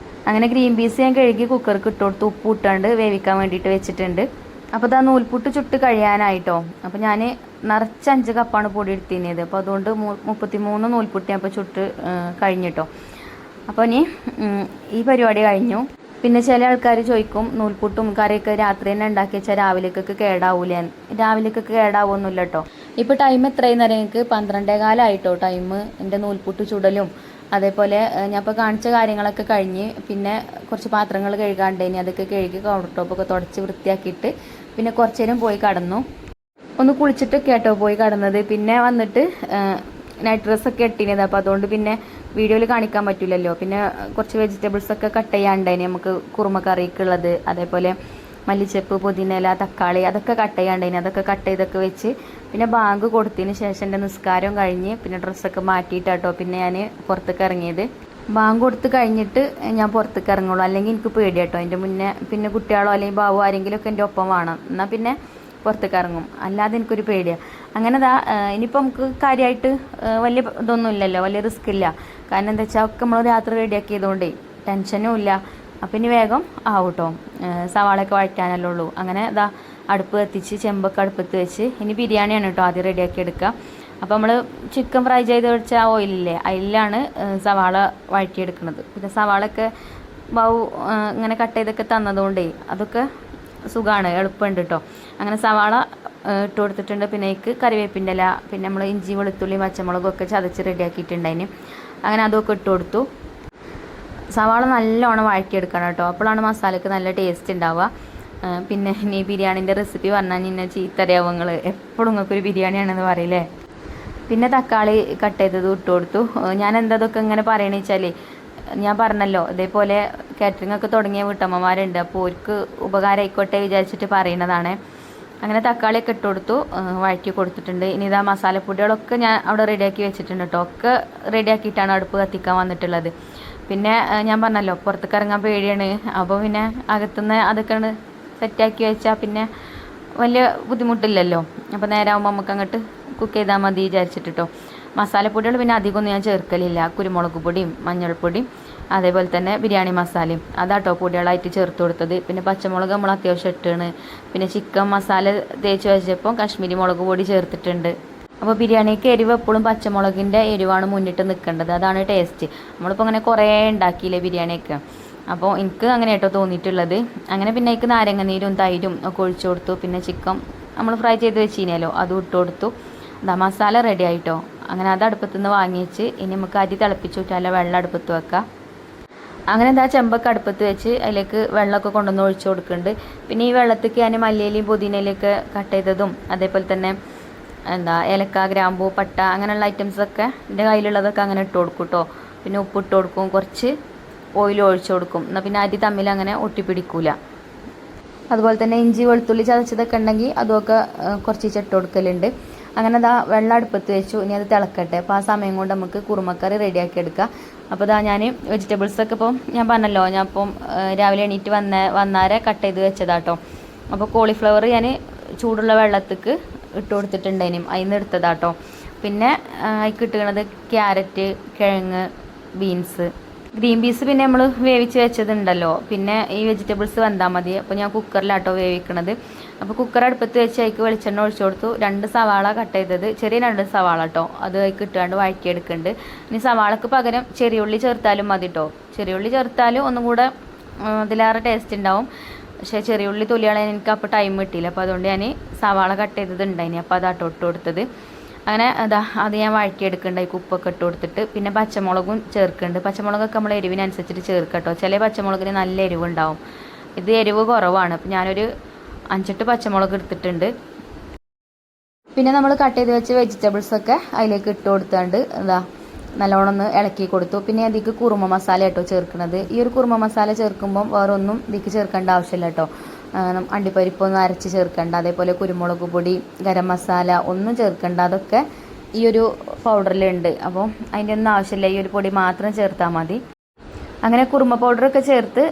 അങ്ങനെ ഗ്രീൻ പീസ് ഞാൻ കഴുകി കുക്കർക്ക് ഇട്ട് കൊടുത്ത് ഉപ്പ് ഇട്ടാണ്ട് വേവിക്കാൻ വേണ്ടിയിട്ട് വെച്ചിട്ടുണ്ട്. അപ്പോൾ ഇതാ നൂൽപുട്ട് ചുട്ട് കഴിയാനായിട്ടോ. അപ്പോൾ ഞാൻ നിറച്ച് 5 കപ്പാണ് പൊടി എടുത്തിരുന്നത്. അപ്പോൾ അതുകൊണ്ട് 33 നൂൽപുട്ട് ഞാൻ ഇപ്പോൾ ചുട്ട് കഴിഞ്ഞിട്ടോ. അപ്പോൾ ഇനി ഈ പരിപാടി കഴിഞ്ഞു. പിന്നെ ചില ആൾക്കാർ ചോദിക്കും നൂൽപുട്ടും കറിയൊക്കെ രാത്രി തന്നെ ഉണ്ടാക്കി വെച്ചാൽ രാവിലേക്കൊക്കെ കേടാവൂലേ? രാവിലേക്കൊക്കെ കേടാവൊന്നുമില്ല കേട്ടോ. ഇപ്പോൾ ടൈം എത്രയെന്ന് അറിയാം? എനിക്ക് 12:15 ടൈം. എൻ്റെ നൂൽപുട്ട് ചുടലും അതേപോലെ ഞാൻ ഇപ്പോൾ കാണിച്ച കാര്യങ്ങളൊക്കെ കഴിഞ്ഞ് പിന്നെ കുറച്ച് പാത്രങ്ങൾ കഴുകാണ്ടേനി, അതൊക്കെ കഴുകി കൗണ്ടർ ടോപ്പൊക്കെ തുടച്ച് വൃത്തിയാക്കിയിട്ട് പിന്നെ കുറച്ച് നേരം പോയി കടന്നു. ഒന്ന് കുളിച്ചിട്ടൊക്കെ കേട്ടോ പോയി കടന്നത്. പിന്നെ വന്നിട്ട് നൈറ്റ് ഡ്രസ്സൊക്കെ ഇട്ടിരുന്നത്, അപ്പോൾ അതുകൊണ്ട് പിന്നെ വീഡിയോയിൽ കാണിക്കാൻ പറ്റില്ലല്ലോ. പിന്നെ കുറച്ച് വെജിറ്റബിൾസൊക്കെ കട്ട് ചെയ്യാണ്ടായിന് നമുക്ക് കുറുമക്കറിക്കുള്ളത്, അതേപോലെ മല്ലിച്ചപ്പ്, പുതിനയില, തക്കാളി അതൊക്കെ കട്ട് ചെയ്യാണ്ടായിന്. അതൊക്കെ കട്ട് ചെയ്തൊക്കെ വെച്ച് പിന്നെ ബാങ്ക് കൊടുത്തതിന് ശേഷം എൻ്റെ നിസ്കാരം കഴിഞ്ഞ് പിന്നെ ഡ്രസ്സൊക്കെ മാറ്റിയിട്ടാട്ടോ പിന്നെ ഞാൻ പുറത്തേക്ക് ഇറങ്ങിയത്. ബാങ്ക് കൊടുത്ത് കഴിഞ്ഞിട്ട് ഞാൻ പുറത്തേക്ക് ഇറങ്ങുള്ളൂ, അല്ലെങ്കിൽ എനിക്ക് പേടിയാട്ടോ. അതിൻ്റെ മുന്നേ പിന്നെ കുട്ടികളോ അല്ലെങ്കിൽ ബാബു ആരെങ്കിലുമൊക്കെ എൻ്റെ ഒപ്പം വേണം, എന്നാൽ പിന്നെ പുറത്തേക്ക് ഇറങ്ങും, അല്ലാതെ എനിക്കൊരു പേടിയാണ്. അങ്ങനെ ഇനിയിപ്പോൾ നമുക്ക് കാര്യമായിട്ട് വലിയ ഇതൊന്നും ഇല്ലല്ലോ, വലിയ റിസ്ക് ഇല്ല. കാരണം എന്താ വെച്ചാൽ ഒക്കെ നമ്മൾ രാത്രി റെഡിയാക്കിയതുകൊണ്ടേ ടെൻഷനും ഇല്ല. അപ്പം ഇനി വേഗം ആവട്ടോ, സവാളയൊക്കെ വഴറ്റാനല്ലേ ഉള്ളൂ. അങ്ങനെ അടുപ്പ് കത്തിച്ച് ചെമ്പൊക്കെ അടുപ്പത്ത് വെച്ച് ഇനി ബിരിയാണിയാണ് കേട്ടോ ആദ്യം റെഡിയാക്കി എടുക്കുക. അപ്പോൾ നമ്മൾ ചിക്കൻ ഫ്രൈ ചെയ്ത് വെച്ച ആ ഓയിലില്ലേ അതിലാണ് സവാള വഴറ്റിയെടുക്കുന്നത്. പിന്നെ സവാളയൊക്കെ ഇങ്ങനെ കട്ട് ചെയ്തൊക്കെ തന്നതുകൊണ്ടേ അതൊക്കെ സുഖമാണ്, എളുപ്പമുണ്ട് കേട്ടോ. അങ്ങനെ സവാള ഇട്ട് കൊടുത്തിട്ടുണ്ട്. പിന്നെ അതിക്ക് കറിവേപ്പിൻ്റെ ഇല, പിന്നെ നമ്മൾ ഇഞ്ചി വെളുത്തുള്ളി പച്ചമുളകും ഒക്കെ ചതച്ച് റെഡിയാക്കിയിട്ടുണ്ടായിന്. അങ്ങനെ അതൊക്കെ ഇട്ട് കൊടുത്തു. സവാള നല്ലോണം വഴറ്റിയെടുക്കണം കേട്ടോ, അപ്പോഴാണ് മസാലയ്ക്ക് നല്ല ടേസ്റ്റ് ഉണ്ടാവുക. പിന്നെ ഇനി ബിരിയാണീൻ്റെ റെസിപ്പി പറഞ്ഞാൽ ഇന്നെ ചീത്തറിയാവും, നിങ്ങൾ എപ്പോഴും നിങ്ങൾക്കൊരു ബിരിയാണിയാണെന്ന് പറയില്ലേ. പിന്നെ തക്കാളി കട്ട് ചെയ്തത് ഇട്ട് കൊടുത്തു. ഞാൻ എന്താതൊക്കെ ഇങ്ങനെ പറയണമെന്ന് വെച്ചാൽ ഞാൻ പറഞ്ഞല്ലോ ഇതേപോലെ കാറ്ററിംഗ് ഒക്കെ തുടങ്ങിയ വീട്ടമ്മമാരുണ്ട്, അപ്പോൾ അവർക്ക് ഉപകാരമായിക്കോട്ടെ വിചാരിച്ചിട്ട് പറയുന്നതാണ്. അങ്ങനെ തക്കാളിയൊക്കെ ഇട്ട് കൊടുത്തു, വഴറ്റി കൊടുത്തിട്ടുണ്ട്. ഇനി മസാലപ്പൊടികളൊക്കെ ഞാൻ അവിടെ റെഡിയാക്കി വെച്ചിട്ടുണ്ട് കേട്ടോ. ഒക്കെ റെഡിയാക്കിയിട്ടാണ് അടുപ്പ് കത്തിക്കാൻ വന്നിട്ടുള്ളത്. പിന്നെ ഞാൻ പറഞ്ഞല്ലോ പുറത്തേക്ക് ഇറങ്ങാൻ പേടിയാണ്, അപ്പോൾ പിന്നെ അകത്തുനിന്ന് അതൊക്കെ സെറ്റാക്കി വെച്ചാൽ പിന്നെ വലിയ ബുദ്ധിമുട്ടില്ലല്ലോ. അപ്പോൾ നേരാകുമ്പോൾ നമുക്ക് അങ്ങോട്ട് കുക്ക് ചെയ്താൽ മതി വിചാരിച്ചിട്ട് കേട്ടോ. മസാലപ്പൊടികൾ പിന്നെ അധികമൊന്നും ഞാൻ ചേർക്കലില്ല. കുരുമുളക് പൊടിയും മഞ്ഞൾപ്പൊടിയും അതേപോലെ തന്നെ ബിരിയാണി മസാലയും അതാട്ടോ പൊടികളായിട്ട് ചേർത്ത് കൊടുത്തത്. പിന്നെ പച്ചമുളക് നമ്മൾ അത്യാവശ്യം ഇട്ടാണ്. പിന്നെ ചിക്കൻ മസാല തേച്ച് വെച്ചപ്പോൾ കാശ്മീരി മുളക് പൊടി ചേർത്തിട്ടുണ്ട്. അപ്പോൾ ബിരിയാണിക്ക് എരിവ് എപ്പോഴും പച്ചമുളകിൻ്റെ എരിവാണ് മുന്നിട്ട് നിൽക്കേണ്ടത്, അതാണ് ടേസ്റ്റ്. നമ്മളിപ്പോൾ അങ്ങനെ കുറേ ഉണ്ടാക്കിയില്ലേ ബിരിയാണിയൊക്കെ, അപ്പോൾ എനിക്ക് അങ്ങനെ കേട്ടോ തോന്നിയിട്ടുള്ളത്. അങ്ങനെ പിന്നെ അതിക്ക് നാരങ്ങനീരും തൈരും ഒക്കെ ഒഴിച്ചു കൊടുത്തു. പിന്നെ ചിക്കൻ നമ്മൾ ഫ്രൈ ചെയ്ത് വെച്ചിനല്ലോ അതും ഇട്ട് കൊടുത്തു. മസാല റെഡി ആയിട്ടോ. അങ്ങനെ അത് അടുപ്പത്തു നിന്ന് വാങ്ങി വെച്ച് ഇനി നമുക്ക് അരി തിളപ്പിച്ചു വിട്ടാൽ വെള്ളം അടുപ്പത്ത് വെക്കാം. അങ്ങനെ ചെമ്പൊക്കെ അടുപ്പത്ത് വെച്ച് അതിലേക്ക് വെള്ളമൊക്കെ കൊണ്ടുവന്ന് ഒഴിച്ചു കൊടുക്കുന്നുണ്ട്. പിന്നെ ഈ വെള്ളത്തേക്ക് ഞാൻ മല്ലിയിലയും പുതിനയിലൊക്കെ കട്ട് ചെയ്തതും അതേപോലെ തന്നെ ഏലക്ക, ഗ്രാമ്പൂ, പട്ട അങ്ങനെയുള്ള ഐറ്റംസൊക്കെ എൻ്റെ കയ്യിലുള്ളതൊക്കെ അങ്ങനെ ഇട്ട് കൊടുക്കും കേട്ടോ. പിന്നെ ഉപ്പ് ഇട്ട് കൊടുക്കും, കുറച്ച് ഓയിൽ ഒഴിച്ചു കൊടുക്കും, എന്നാൽ പിന്നെ അരി തമ്മിൽ അങ്ങനെ ഒട്ടിപ്പിടിക്കൂല. അതുപോലെ തന്നെ ഇഞ്ചി വെളുത്തുള്ളി ചതച്ചതൊക്കെ ഉണ്ടെങ്കിൽ അതൊക്കെ കുറച്ച് ഇട്ട് കൊടുക്കലുണ്ട്. അങ്ങനെ വെള്ളം അടുപ്പത്ത് വെച്ചു. ഇനി അത് തിളക്കട്ടെ. അപ്പോൾ ആ സമയം കൊണ്ട് നമുക്ക് കുറുമക്കറി റെഡിയാക്കി എടുക്കാം. അപ്പോൾ ഞാൻ വെജിറ്റബിൾസൊക്കെ ഇപ്പം ഞാൻ പറഞ്ഞല്ലോ, ഞാൻ ഇപ്പം രാവിലെ എണീറ്റ് വന്നാരെ കട്ട് ചെയ്ത് വെച്ചതാട്ടോ. അപ്പോൾ കോളിഫ്ലവർ ഞാൻ ചൂടുള്ള വെള്ളത്തേക്ക് ഇട്ട് കൊടുത്തിട്ടുണ്ടേനും അതിൽ നിന്ന് എടുത്തതാട്ടോ. പിന്നെ അതിൽ ഇട്ടുന്നത് ക്യാരറ്റ്, കിഴങ്ങ്, ബീൻസ്, ഗ്രീൻ പീസ് പിന്നെ നമ്മൾ വേവിച്ച് വെച്ചതുണ്ടല്ലോ. പിന്നെ ഈ വെജിറ്റബിൾസ് വന്നാൽ മതി. അപ്പോൾ ഞാൻ കുക്കറിലാട്ടോ വേവിക്കണത്. അപ്പോൾ കുക്കർ അടുപ്പത്ത് വെച്ച് അതിക്ക് വെളിച്ചെണ്ണ ഒഴിച്ചു കൊടുത്തു. 2 സവാള കട്ട് ചെയ്തത്, ചെറിയ 2 സവാള കേട്ടോ, അത് അതിക്ക് ഇട്ടുകൊണ്ട് വഴറ്റിയെടുക്കുന്നുണ്ട്. ഇനി സവാളക്ക് പകരം ചെറിയുള്ളി ചേർത്താലും മതി കേട്ടോ. ചെറിയുള്ളി ചേർത്താലും ഒന്നും കൂടെ അതിലേറെ ടേസ്റ്റ് ഉണ്ടാവും. പക്ഷേ ചെറിയുള്ളി തൊലിയാളെ എനിക്ക് അപ്പോൾ ടൈം കിട്ടിയില്ല, അപ്പോൾ അതുകൊണ്ട് ഞാൻ സവാള കട്ട് ചെയ്തത് ഉണ്ടായിനി, അപ്പോൾ അതാട്ടോ ഇട്ട് കൊടുത്തത്. അങ്ങനെ അത് ഞാൻ വഴറ്റിയെടുക്കുന്നുണ്ട്. അതിൽ ഉപ്പൊക്കെ ഇട്ട് കൊടുത്തിട്ട് പിന്നെ പച്ചമുളകും ചേർക്കുന്നുണ്ട്. പച്ചമുളകൊക്കെ നമ്മൾ എരിവിനനുസരിച്ചിട്ട് ചേർക്കട്ടോ. ചില പച്ചമുളകിന് നല്ല എരിവുണ്ടാവും, ഇത് എരിവ് കുറവാണ്. അപ്പോൾ ഞാനൊരു 5-8 പച്ചമുളക് എടുത്തിട്ടുണ്ട്. പിന്നെ നമ്മൾ കട്ട് ചെയ്ത് വെച്ച വെജിറ്റബിൾസൊക്കെ അതിലേക്ക് ഇട്ട് കൊടുത്തുകൊണ്ട് നല്ലോണം ഒന്ന് ഇളക്കി കൊടുത്തു. പിന്നെ അതിലേക്ക് കുറുമ മസാല കേട്ടോ ചേർക്കുന്നത്. ഈ ഒരു കുറുമ മസാല ചേർക്കുമ്പം വേറെ ഒന്നും ഇതിലേക്ക് ചേർക്കേണ്ട ആവശ്യമില്ല കേട്ടോ. അണ്ടിപ്പരിപ്പൊന്നും അരച്ച് ചേർക്കേണ്ട, അതേപോലെ കുരുമുളക് പൊടി, ഗരം മസാല ഒന്നും ചേർക്കേണ്ട, അതൊക്കെ ഈ ഒരു പൗഡറിലുണ്ട്. അപ്പോൾ അതിൻ്റെ ഒന്നും ആവശ്യമില്ല, ഈ ഒരു പൊടി മാത്രം ചേർത്താൽ മതി. അങ്ങനെ കുറുമ പൗഡറൊക്കെ ചേർത്ത്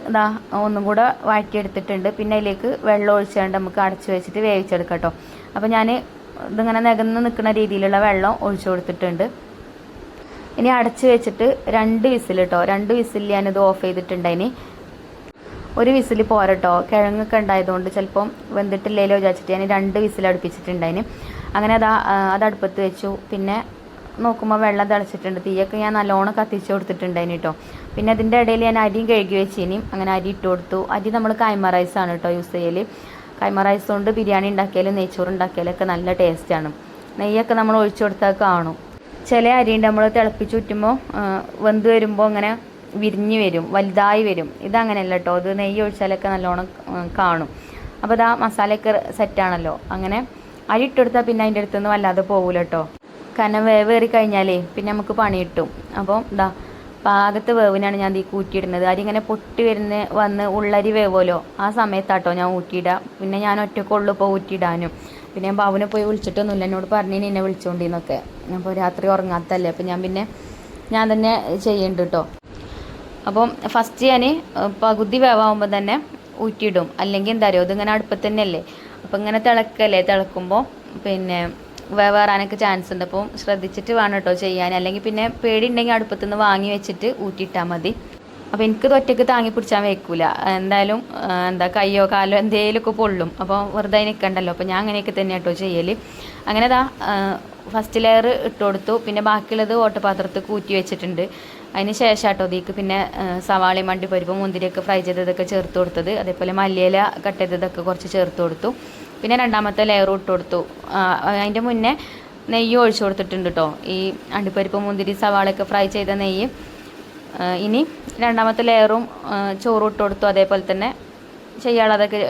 ഒന്നും കൂടെ വഴറ്റിയെടുത്തിട്ടുണ്ട്. പിന്നെ അതിലേക്ക് വെള്ളം ഒഴിച്ചുകൊണ്ട് നമുക്ക് അടച്ച് വെച്ചിട്ട് വേവിച്ചെടുക്കാം കേട്ടോ. അപ്പോൾ ഞാൻ ഇതിങ്ങനെ നികന്ന് നിൽക്കുന്ന രീതിയിലുള്ള വെള്ളം ഒഴിച്ചു കൊടുത്തിട്ടുണ്ട്. ഇനി അടച്ച് വെച്ചിട്ട് 2 വിസിൽ കേട്ടോ. 2 വിസിൽ ഞാനിത് ഓഫ് ചെയ്തിട്ടുണ്ടായിന്. ഒരു വിസിൽ പോരട്ടോ, കിഴങ്ങൊക്കെ ഉണ്ടായതുകൊണ്ട് ചിലപ്പം വെന്തിട്ടില്ലല്ലോ വിചാരിച്ചിട്ട് ഞാൻ 2 വിസിൽ അടുപ്പിച്ചിട്ടുണ്ടായിന്. അങ്ങനെ അത് അടുപ്പത്ത് വെച്ചു. പിന്നെ നോക്കുമ്പോൾ വെള്ളം തിളച്ചിട്ടുണ്ട്. തീയൊക്കെ ഞാൻ നല്ലോണം കത്തിച്ച് കൊടുത്തിട്ടുണ്ടായിന് കേട്ടോ. പിന്നെ അതിൻ്റെ ഇടയിൽ ഞാൻ അരിയും കഴുകി വെച്ചിനി. അങ്ങനെ അരി ഇട്ട് കൊടുത്തു. അരി നമ്മൾ കൈമ റൈസാണ് കേട്ടോ യൂസ് ചെയ്യൽ. കൈമ റൈസ് കൊണ്ട് ബിരിയാണി ഉണ്ടാക്കിയാലും നെയ്ച്ചോറ് ഉണ്ടാക്കിയാലൊക്കെ നല്ല ടേസ്റ്റാണ്. നെയ്യൊക്കെ നമ്മൾ ഒഴിച്ചു കൊടുത്താൽ കാണും. ചില അരിയുണ്ട് നമ്മൾ തിളപ്പിച്ച് ഊറ്റുമ്പോൾ വെന്ത് വരുമ്പോൾ അങ്ങനെ വിരിഞ്ഞ് വരും, വലുതായി വരും. ഇതങ്ങനെയല്ല കേട്ടോ, ഇത് നെയ്യ് ഒഴിച്ചാലൊക്കെ നല്ലോണം കാണും. അപ്പോൾ ഇതാ മസാലയൊക്കെ സെറ്റാണല്ലോ. അങ്ങനെ അരി ഇട്ടെടുത്താൽ പിന്നെ അതിൻ്റെ അടുത്തുനിന്ന് വല്ലാതെ പോകൂല കേട്ടോ. കാരണം വേവേറി കഴിഞ്ഞാലേ പിന്നെ നമുക്ക് പണി കിട്ടും. അപ്പോൾ ഇതാ പാകത്തെ വേവിനാണ് ഞാൻ ഈ കൂട്ടിയിടുന്നത്. അരി ഇങ്ങനെ പൊട്ടി വന്ന് ഉള്ളരി വേവുമല്ലോ, ആ സമയത്താട്ടോ ഞാൻ ഊറ്റിയിടുക. പിന്നെ ഞാൻ ഒറ്റക്കുള്ളൂ ഇപ്പോൾ ഊറ്റിയിടാനും. പിന്നെ ഞാൻ ബാബുനെ പോയി വിളിച്ചിട്ടൊന്നുമില്ല, എന്നോട് പറഞ്ഞിനി എന്നെ വിളിച്ചുകൊണ്ടിന്നൊക്കെ. അപ്പോൾ രാത്രി ഉറങ്ങാത്തല്ലേ, അപ്പോൾ ഞാൻ തന്നെ ചെയ്യുന്നുണ്ട് കേട്ടോ. അപ്പം ഫസ്റ്റ് ഞാൻ പകുതി വേവാകുമ്പോൾ തന്നെ ഊറ്റിയിടും. അല്ലെങ്കിൽ എന്താ അറിയോ, ഇതിങ്ങനെ അടുപ്പത്ത് തന്നെയല്ലേ, അപ്പോൾ ഇങ്ങനെ തിളക്കുമ്പോൾ പിന്നെ വേവാറാനൊക്കെ ചാൻസ് ഉണ്ട്. അപ്പം ശ്രദ്ധിച്ചിട്ട് വേണം കേട്ടോ ചെയ്യാൻ. അല്ലെങ്കിൽ പിന്നെ പേടി ഉണ്ടെങ്കിൽ അടുപ്പത്തു നിന്ന് വാങ്ങി വെച്ചിട്ട് ഊറ്റിയിട്ടാൽ മതി. അപ്പോൾ എനിക്കിത് ഒറ്റയ്ക്ക് താങ്ങി പിടിച്ചാൽ വെക്കില്ല. എന്തായാലും കയ്യോ കാലോ എന്തെങ്കിലുമൊക്കെ പൊള്ളും. അപ്പോൾ വെറുതെ നിൽക്കണ്ടല്ലോ. അപ്പോൾ ഞാൻ അങ്ങനെയൊക്കെ തന്നെ കേട്ടോ ചെയ്യൽ. അങ്ങനെ ഫസ്റ്റ് ലെയർ ഇട്ട് കൊടുത്തു. പിന്നെ ബാക്കിയുള്ളത് ഓട്ടപാത്രത്തിൽ കൂറ്റി വെച്ചിട്ടുണ്ട്. അതിന് ശേഷം കേട്ടോ ഇതിക്ക് പിന്നെ സവാളയും അണ്ടിപ്പരിപ്പും മുന്തിരിയൊക്കെ ഫ്രൈ ചെയ്തതൊക്കെ ചേർത്ത് കൊടുത്തത്. അതേപോലെ മല്ലിയില കട്ട് ചെയ്തതൊക്കെ കുറച്ച് ചേർത്ത് കൊടുത്തു. പിന്നെ രണ്ടാമത്തെ ലെയറും ഇട്ട് കൊടുത്തു. അതിൻ്റെ മുന്നേ നെയ്യ് ഒഴിച്ചു കൊടുത്തിട്ടുണ്ട് കേട്ടോ, ഈ അണ്ടിപ്പരിപ്പ് മുന്തിരി സവാളയൊക്കെ ഫ്രൈ ചെയ്ത നെയ്യ്. ഇനി രണ്ടാമത്തെ ലെയറും ചോറും ഇട്ട് കൊടുത്തു. അതേപോലെ തന്നെ ചെയ്യാനുള്ളതൊക്കെ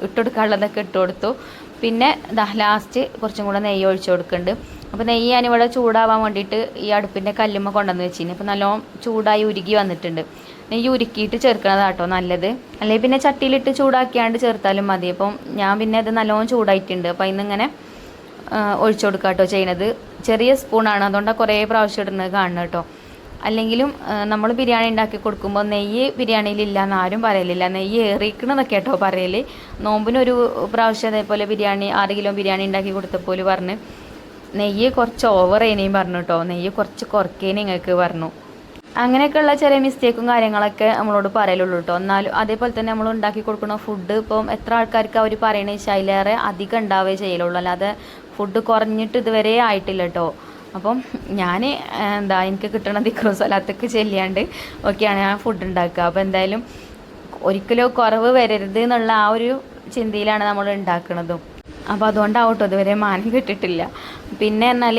ഇട്ടുകൊടുക്കാനുള്ളതൊക്കെ ഇട്ട് കൊടുത്തു. പിന്നെ ലാസ്റ്റ് കുറച്ചും കൂടെ നെയ്യ് ഒഴിച്ചു കൊടുക്കുന്നുണ്ട്. അപ്പോൾ നെയ്യ് ഞാനിവിടെ ചൂടാവാൻ വേണ്ടിയിട്ട് ഈ അടുപ്പിൻ്റെ കല്ലുമ്മ കൊണ്ടുവന്ന് വെച്ചിന്. അപ്പോൾ നല്ലോണം ചൂടായി ഉരുകി വന്നിട്ടുണ്ട്. നെയ്യ് ഉരുക്കിയിട്ട് ചേർക്കണതാട്ടോ നല്ലത്. അല്ലെങ്കിൽ പിന്നെ ചട്ടിയിലിട്ട് ചൂടാക്കിയാണ്ട് ചേർത്താലും മതി. അപ്പം ഞാൻ പിന്നെ അത് നല്ലോണം ചൂടായിട്ടുണ്ട്. അപ്പോൾ ഇന്നിങ്ങനെ ഒഴിച്ചു കൊടുക്കുക കേട്ടോ ചെയ്യണത്. ചെറിയ സ്പൂണാണ്, അതുകൊണ്ടാണ് കുറേ പ്രാവശ്യം ഇടുന്നത് കാണുന്നത് കേട്ടോ. അല്ലെങ്കിലും നമ്മൾ ബിരിയാണി ഉണ്ടാക്കി കൊടുക്കുമ്പോൾ നെയ്യ് ബിരിയാണിയിലില്ല എന്ന് ആരും പറയലില്ല. നെയ്യ് ഏറിക്കണമെന്നൊക്കെ കേട്ടോ പറയൽ. നോമ്പിനൊരു പ്രാവശ്യം അതേപോലെ 6 കിലോ ബിരിയാണി ഉണ്ടാക്കി കൊടുത്തപ്പോൾ പറഞ്ഞ് നെയ്യ് കുറച്ച് ഓവർ ചെയ്യുന്നേയും പറഞ്ഞു കേട്ടോ, നെയ്യ് കുറച്ച് കുറയ്ക്കേനെ നിങ്ങൾക്ക് പറഞ്ഞു. അങ്ങനെയൊക്കെയുള്ള ചെറിയ മിസ്റ്റേക്കും കാര്യങ്ങളൊക്കെ നമ്മളോട് പറയലുള്ളൂ കേട്ടോ. എന്നാലും അതേപോലെ തന്നെ നമ്മൾ ഉണ്ടാക്കി കൊടുക്കുന്ന ഫുഡ് ഇപ്പം എത്ര ആൾക്കാർക്ക് അവർ പറയണ ശൈലേറെ അധികം ഉണ്ടാവുകയേ ചെയ്യലുള്ളൂ. അല്ലാതെ ഫുഡ് കുറഞ്ഞിട്ട് ഇതുവരെ ആയിട്ടില്ല കേട്ടോ. അപ്പം ഞാൻ എനിക്ക് കിട്ടണ ദിക്റും സ്വലാത്തൊക്കെ ചെല്ലിയാണ്ട് ഒക്കെയാണ് ഞാൻ ഫുഡ് ഉണ്ടാക്കുക. അപ്പോൾ എന്തായാലും ഒരിക്കലും കുറവ് വരരുത് എന്നുള്ള ആ ഒരു ചിന്തയിലാണ് നമ്മൾ ഉണ്ടാക്കുന്നതും. അപ്പോൾ അതുകൊണ്ടാവട്ടോ ഇതുവരെ മാനം കിട്ടിയിട്ടില്ല. പിന്നെ എന്നാൽ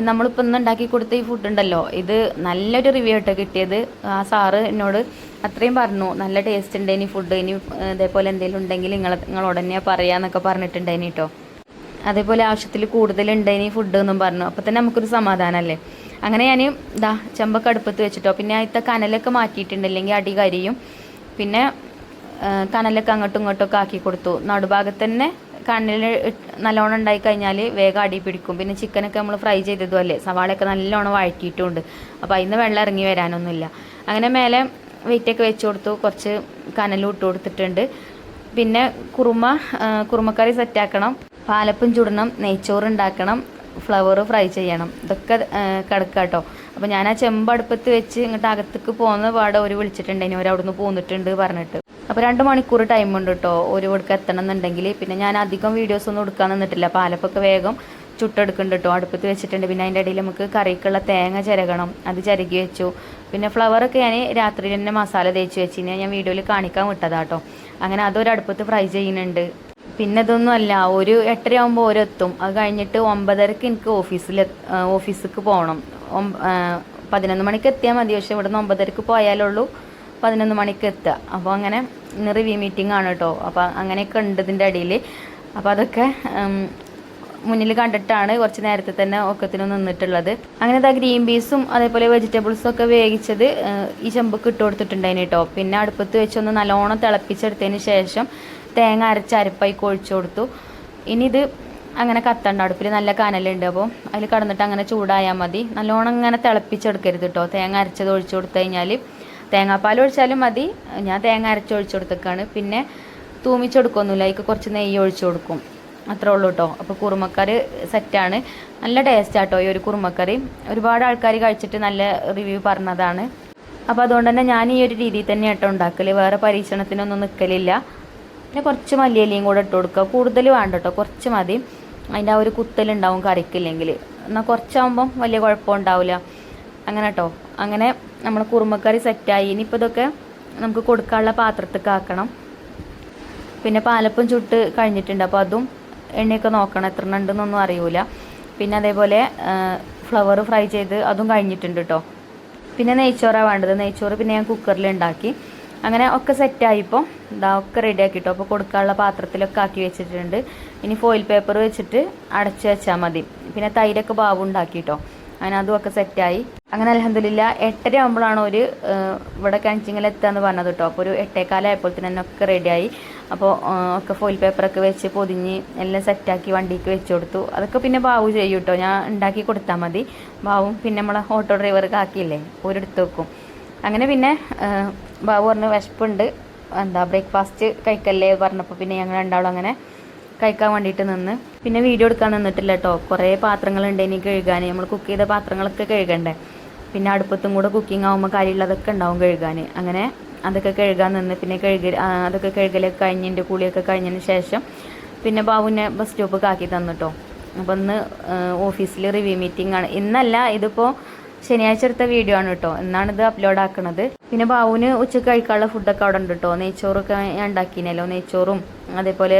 നമ്മളിപ്പോൾ ഇന്ന് ഉണ്ടാക്കി കൊടുത്ത ഈ ഫുഡ് ഉണ്ടല്ലോ, ഇത് നല്ലൊരു റിവ്യൂ കേട്ടോ കിട്ടിയത്. ആ സാറ് എന്നോട് അത്രയും പറഞ്ഞു, നല്ല ടേസ്റ്റ് ഉണ്ട് ഇനി ഫുഡ്, ഇനി ഇതേപോലെ എന്തെങ്കിലും ഉണ്ടെങ്കിൽ നിങ്ങളോട് തന്നെ പറയാമെന്നൊക്കെ പറഞ്ഞിട്ടുണ്ടായിനി കേട്ടോ. അതേപോലെ ആവശ്യത്തിൽ കൂടുതലുണ്ടായിനി ഫുഡ് എന്നും പറഞ്ഞു. അപ്പോൾ തന്നെ നമുക്കൊരു സമാധാനമല്ലേ. അങ്ങനെ ഞാൻ ചെമ്പൊക്കെ അടുപ്പത്ത് വെച്ചിട്ടോ. പിന്നെ അതിലത്തെ കനലൊക്കെ മാറ്റിയിട്ടുണ്ട്, അല്ലെങ്കിൽ അടി കരിയും. പിന്നെ കനലൊക്കെ അങ്ങോട്ടും ഇങ്ങോട്ടൊക്കെ ആക്കി കൊടുത്തു. നടുഭാഗത്ത് തന്നെ കണ്ണിൽ നല്ലോണം ഉണ്ടായി കഴിഞ്ഞാൽ വേഗം അടി പിടിക്കും. പിന്നെ ചിക്കനൊക്കെ നമ്മൾ ഫ്രൈ ചെയ്തതും അല്ലേ, സവാളയൊക്കെ നല്ലോണം വഴറ്റിയിട്ടുമുണ്ട്. അപ്പോൾ അതിന് വെള്ളം ഇറങ്ങി വരാനൊന്നുമില്ല. അങ്ങനെ മേലെ വെയിറ്റൊക്കെ വെച്ച് കൊടുത്തു, കുറച്ച് കനലും ഇട്ട് കൊടുത്തിട്ടുണ്ട്. പിന്നെ കുറുമക്കറി സെറ്റാക്കണം, പാലപ്പം ചുടണം, നെയ്ച്ചോറ് ഉണ്ടാക്കണം, ഫ്ലവർ ഫ്രൈ ചെയ്യണം. ഇതൊക്കെ കിടക്കുക കേട്ടോ. അപ്പോൾ ഞാൻ ആ ചെമ്പടുപ്പത്ത് വെച്ച് ഇങ്ങോട്ട് അകത്തേക്ക് പോകുന്ന പാടെ ഒരു വിളിച്ചിട്ടുണ്ടെങ്കിൽ അവിടുന്ന് പോന്നിട്ടുണ്ട് പറഞ്ഞിട്ട്. അപ്പോൾ 2 മണിക്കൂർ ടൈം ഉണ്ട് കേട്ടോ ഒരു ഇവിടേക്ക് എത്തണം എന്നുണ്ടെങ്കിൽ. പിന്നെ ഞാൻ അധികം വീഡിയോസൊന്നും എടുക്കാൻ നിന്നിട്ടില്ല. പാലപ്പൊക്കെ വേഗം ചുട്ടെടുക്കുന്നുണ്ട് കേട്ടോ, അടുപ്പത്ത് വെച്ചിട്ടുണ്ട്. പിന്നെ അതിൻ്റെ ഇടയിൽ നമുക്ക് കറിക്കുള്ള തേങ്ങ ചിരകണം, അത് ചിരകി വെച്ചു. പിന്നെ ഫ്ലവറൊക്കെ ഞാൻ രാത്രി തന്നെ മസാല തേച്ച് വെച്ചിന്, ഞാൻ വീഡിയോയിൽ കാണിക്കാൻ വിട്ടതാട്ടോ. അങ്ങനെ അതൊരു അടുപ്പത്ത് ഫ്രൈ ചെയ്യുന്നുണ്ട്. പിന്നെ ഇതൊന്നും അല്ല, ഒരു 8:30 ആകുമ്പോൾ ഓരെത്തും. അത് കഴിഞ്ഞിട്ട് 9:30 എനിക്ക് ഓഫീസിലേക്ക് പോകണം. 11 മണിക്ക് എത്തിയാൽ മതി. പക്ഷേ ഇവിടെ നിന്ന് 9:30 പോയാലുള്ളൂ 11 മണിക്ക് എത്തുക. അപ്പോൾ അങ്ങനെ ഇന്ന് റിവ്യൂ മീറ്റിംഗ് ആണ് കേട്ടോ. അപ്പോൾ അങ്ങനെയൊക്കെ ഉണ്ട് ഇതിൻ്റെ ഇടയിൽ. അപ്പോൾ അതൊക്കെ മുന്നിൽ കണ്ടിട്ടാണ് കുറച്ച് നേരത്തെ തന്നെ ഒക്കത്തിന് നിന്നിട്ടുള്ളത്. അങ്ങനെ ഗ്രീൻ പീസും അതേപോലെ വെജിറ്റബിൾസും ഒക്കെ വേവിച്ചത് ഈ ചെമ്പൊക്കെ ഇട്ട് കൊടുത്തിട്ടുണ്ടായിന് കേട്ടോ. പിന്നെ അടുപ്പത്ത് വെച്ചൊന്ന് നല്ലോണം തിളപ്പിച്ചെടുത്തതിന് ശേഷം തേങ്ങ അരച്ച് അരപ്പായി ഒഴിച്ചു കൊടുത്തു. ഇനി ഇത് അങ്ങനെ കത്തണ്ട, അടുപ്പിൽ നല്ല കനലുണ്ട്. അപ്പോൾ അതിൽ കടന്നിട്ട് അങ്ങനെ ചൂടായാൽ മതി. നല്ലോണം ഇങ്ങനെ തിളപ്പിച്ചെടുക്കരുത് കേട്ടോ. തേങ്ങ അരച്ചത് ഒഴിച്ചു കൊടുത്തു കഴിഞ്ഞാൽ, തേങ്ങാപ്പാൽ ഒഴിച്ചാലും മതി, ഞാൻ തേങ്ങ അരച്ച് ഒഴിച്ചു കൊടുത്തേക്കാണ്. പിന്നെ തൂമിച്ചെടുക്കൊന്നുമില്ല, അതിക്ക് കുറച്ച് നെയ്യ് ഒഴിച്ചു കൊടുക്കും, അത്രേ ഉള്ളൂ കേട്ടോ. അപ്പോൾ കുറുമക്കറി സെറ്റാണ്, നല്ല ടേസ്റ്റാട്ടോ ഈ ഒരു കുറുമക്കറി. ഒരുപാട് ആൾക്കാർ കഴിച്ചിട്ട് നല്ല റിവ്യൂ പറഞ്ഞതാണ്. അപ്പോൾ അതുകൊണ്ട് തന്നെ ഞാൻ ഈ ഒരു രീതിയിൽ തന്നെ കേട്ടോ ഉണ്ടാക്കൽ, വേറെ പരീക്ഷണത്തിനൊന്നും നിൽക്കലില്ല. പിന്നെ കുറച്ച് മല്ലിയിലയും കൂടെ ഇട്ട് കൊടുക്കുക, കൂടുതൽ വേണ്ട കേട്ടോ, കുറച്ച് മതി. അതിൻ്റെ ആ ഒരു കുത്തലുണ്ടാവും കറിക്കില്ലെങ്കിൽ, എന്നാൽ കുറച്ചാകുമ്പം വലിയ കുഴപ്പമുണ്ടാവില്ല. അങ്ങനെ കേട്ടോ. അങ്ങനെ നമ്മൾ കുറുമക്കറി സെറ്റായി. ഇനിയിപ്പോൾ ഇതൊക്കെ നമുക്ക് കൊടുക്കാനുള്ള പാത്രത്തേക്ക് ആക്കണം. പിന്നെ പാലപ്പം ചുട്ട് കഴിഞ്ഞിട്ടുണ്ട്. അപ്പോൾ അതും എണ്ണയൊക്കെ നോക്കണം എത്ര ഉണ്ടെന്നൊന്നും അറിയൂല. പിന്നെ അതേപോലെ ഫ്ലവർ ഫ്രൈ ചെയ്ത് അതും കഴിഞ്ഞിട്ടുണ്ട് കേട്ടോ. പിന്നെ നെയ്ച്ചോറാണ് വേണ്ടത്. നെയ്ച്ചോറ് പിന്നെ ഞാൻ കുക്കറിൽ ഉണ്ടാക്കി. അങ്ങനെ ഒക്കെ സെറ്റായിപ്പോൾ ഇതാ ഒക്കെ റെഡി ആക്കിട്ടോ. അപ്പോൾ കൊടുക്കാനുള്ള പാത്രത്തിലൊക്കെ ആക്കി വെച്ചിട്ടുണ്ട്. ഇനി ഫോയിൽ പേപ്പർ വെച്ചിട്ട് അടച്ച് വെച്ചാൽ മതി. പിന്നെ തൈരൊക്കെ ബാബു ഉണ്ടാക്കിട്ടോ. അങ്ങനെ അതും ഒക്കെ സെറ്റായി. അങ്ങനെ അൽഹംദുലില്ലാ 8:30 ആകുമ്പോഴാണ് ഒരു ഇവിടെ കിണച്ചിങ്ങലെത്താന്ന് പറഞ്ഞത് കേട്ടോ. അപ്പോൾ ഒരു 8:15 ആയപ്പോൾ തന്നെ ഒക്കെ റെഡിയായി. അപ്പോൾ ഒക്കെ ഫോയിൽ പേപ്പറൊക്കെ വെച്ച് പൊതിഞ്ഞ് എല്ലാം സെറ്റാക്കി വണ്ടിക്ക് വെച്ച് കൊടുത്തു. അതൊക്കെ പിന്നെ ബാബു ചെയ്യും കേട്ടോ. ഞാൻ ഉണ്ടാക്കി കൊടുത്താൽ മതി. ബാബുവും പിന്നെ നമ്മളെ ഓട്ടോ ഡ്രൈവർ കാക്കിയില്ലേ ഒരിടത്ത് വെക്കും. അങ്ങനെ പിന്നെ ബാബു പറഞ്ഞ് വിശപ്പുണ്ട്, എന്താ ബ്രേക്ക്ഫാസ്റ്റ് കഴിക്കല്ലേ പറഞ്ഞപ്പോൾ പിന്നെ ഞങ്ങൾ രണ്ടാളും അങ്ങനെ കഴിക്കാൻ വേണ്ടിയിട്ട് നിന്ന്. പിന്നെ വീഡിയോ എടുക്കാൻ നിന്നിട്ടില്ല കേട്ടോ. കുറേ പാത്രങ്ങളുണ്ട് ഇനി കഴുകാൻ. നമ്മൾ കുക്ക് ചെയ്ത പാത്രങ്ങളൊക്കെ കഴുകണ്ടേ. പിന്നെ അടുപ്പത്തും കൂടെ കുക്കിംഗ് ആകുമ്പോൾ കാര്യമുള്ളതൊക്കെ ഉണ്ടാവും കഴുകാൻ. അങ്ങനെ അതൊക്കെ കഴുകാൻ നിന്ന്. പിന്നെ അതൊക്കെ കഴുകലൊക്കെ കഴിഞ്ഞ് എൻ്റെ കുളിയൊക്കെ കഴിഞ്ഞതിന് ശേഷം പിന്നെ ബാബുവിനെ ബസ് സ്റ്റോപ്പ് ആക്കി തന്നിട്ടോ. അപ്പോൾ ഇന്ന് ഓഫീസിൽ റിവ്യൂ മീറ്റിംഗ് ആണ്. ഇന്നല്ല, ഇതിപ്പോൾ ശനിയാഴ്ച എടുത്ത വീഡിയോ ആണ് കേട്ടോ. എന്നാണ് ഇത് അപ്ലോഡ് ആക്കുന്നത്. പിന്നെ ബാബുവിന് ഉച്ചക്ക് കഴിക്കാനുള്ള ഫുഡൊക്കെ അവിടെ ഉണ്ട് കേട്ടോ. നെയ്ച്ചോറൊക്കെ ഞാൻ ഉണ്ടാക്കിനല്ലോ. നെയ്ച്ചോറും അതേപോലെ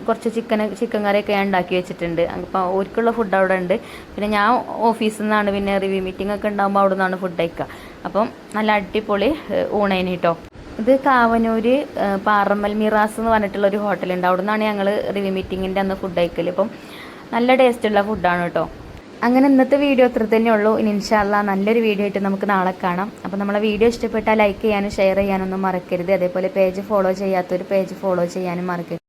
കുറച്ച് ചിക്കൻ കറിയൊക്കെ ഞാൻ ഉണ്ടാക്കി വെച്ചിട്ടുണ്ട്. അപ്പോൾ ഓർക്കുള്ള ഫുഡ് അവിടെ ഉണ്ട്. പിന്നെ ഞാൻ ഓഫീസിൽ നിന്നാണ് പിന്നെ റിവ്യൂ മീറ്റിംഗ് ഒക്കെ ഉണ്ടാകുമ്പോൾ അവിടെ നിന്നാണ് ഫുഡ് കഴിക്കുക. അപ്പം നല്ല അടിപൊളി ഊണേന് കേട്ടോ. ഇത് കാവനൂർ പാറമ്മൽ മിറാസ് എന്ന് പറഞ്ഞിട്ടുള്ളൊരു ഹോട്ടലുണ്ട്. അവിടെ നിന്നാണ് ഞങ്ങൾ റിവ്യൂ മീറ്റിങ്ങിൻ്റെ അന്ന് ഫുഡ് കഴിക്കൽ. അപ്പം നല്ല ടേസ്റ്റുള്ള ഫുഡാണ് കേട്ടോ. അങ്ങനെ ഇന്നത്തെ വീഡിയോ അത്ര തന്നെ ഉള്ളൂ. ഇനി ഇൻഷാ അല്ലാ നല്ലൊരു വീഡിയോ ആയിട്ട് നമുക്ക് നാളെ കാണാം. അപ്പോൾ നമ്മളെ വീഡിയോ ഇഷ്ടപ്പെട്ടാൽ ലൈക്ക് ചെയ്യാനും ഷെയർ ചെയ്യാനൊന്നും മറക്കരുത്. അതേപോലെ പേജ് ഫോളോ ചെയ്യാത്തൊരു പേജ് ഫോളോ ചെയ്യാനും മറക്കരുത്.